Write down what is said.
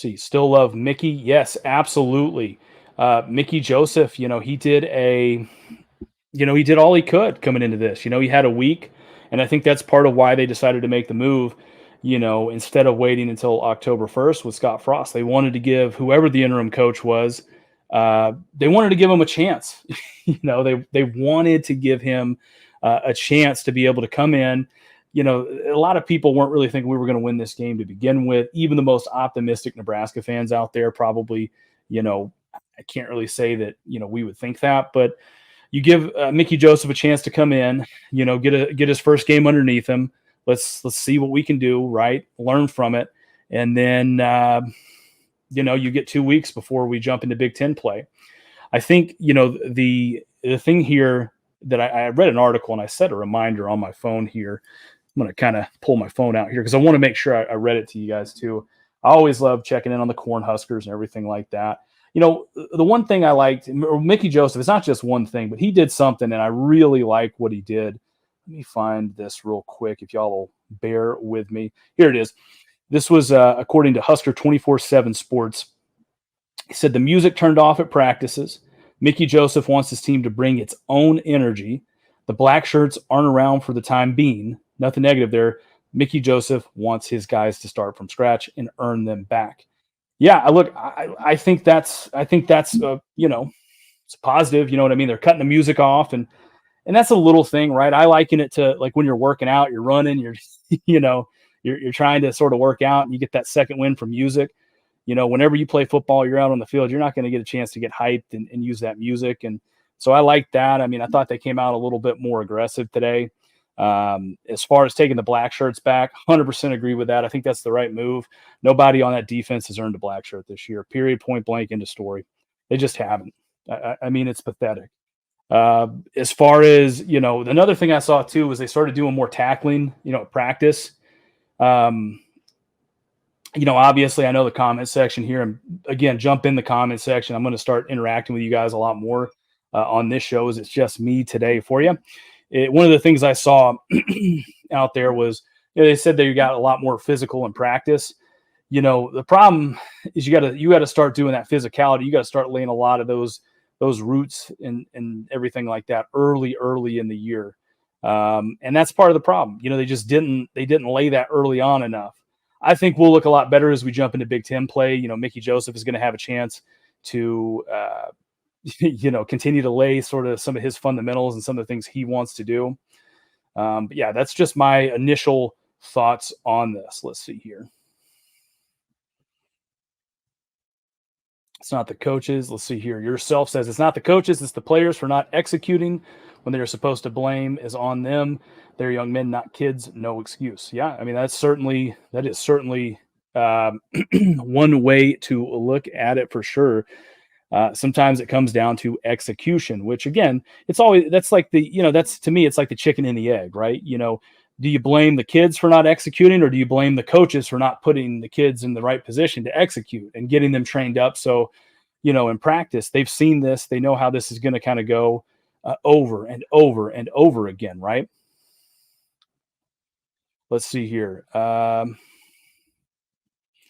See, still love Mickey. Yes, absolutely. Mickey Joseph, he did all he could coming into this. He had a week, and I think that's part of why they decided to make the move. Instead of waiting until October 1st with Scott Frost, they wanted to give whoever the interim coach was, they wanted to give him a chance. They wanted to give him a chance to be able to come in. A lot of people weren't really thinking we were going to win this game to begin with. Even the most optimistic Nebraska fans out there probably, I can't really say that we would think that, but you give Mickey Joseph a chance to come in, get his first game underneath him. Let's see what we can do, right? Learn from it, and then you get 2 weeks before we jump into Big Ten play. I think the thing here that I read an article and I set a reminder on my phone here. I'm going to kind of pull my phone out here because I want to make sure I read it to you guys too. I always love checking in on the Cornhuskers and everything like that. The one thing I liked, Mickey Joseph, it's not just one thing, but he did something, and I really like what he did. Let me find this real quick, if y'all will bear with me. Here it is. This was according to Husker 24/7 Sports. He said the music turned off at practices. Mickey Joseph wants his team to bring its own energy. The black shirts aren't around for the time being. Nothing negative there. Mickey Joseph wants his guys to start from scratch and earn them back. Yeah, I think that's it's positive. You know what I mean? They're cutting the music off, and that's a little thing, right? I liken it to like when you're working out, you're running, you're you're trying to sort of work out, and you get that second win from music. Whenever you play football, you're out on the field, you're not going to get a chance to get hyped and use that music. And so I like that. I mean, I thought they came out a little bit more aggressive today. As far as taking the black shirts back, 100% agree with that. I think that's the right move. Nobody on that defense has earned a black shirt this year, period, point blank, end of story. They just haven't. I mean, it's pathetic. As far as, another thing I saw too was they started doing more tackling, at practice. Obviously I know the comment section here, and again, jump in the comment section. I'm going to start interacting with you guys a lot more on this show as it's just me today for you. One of the things I saw out there was, they said that you got a lot more physical in practice. The problem is you got to start doing that physicality. You got to start laying a lot of those roots and everything like that early in the year. And that's part of the problem. They didn't lay that early on enough. I think we'll look a lot better as we jump into Big Ten play. Mickey Joseph is going to have a chance to, continue to lay sort of some of his fundamentals and some of the things he wants to do. But yeah, that's just my initial thoughts on this. Let's see here. It's not the coaches. Let's see here. Yourself says it's not the coaches. It's the players for not executing when they're supposed to blame is on them. They're young men, not kids. No excuse. Yeah. I mean, that is certainly one way to look at it for sure. Sometimes it comes down to execution, which again, that's to me, it's like the chicken and the egg, right? Do you blame the kids for not executing, or do you blame the coaches for not putting the kids in the right position to execute and getting them trained up? So, in practice, they've seen this, they know how this is going to kind of go over and over and over again, right? Let's see here.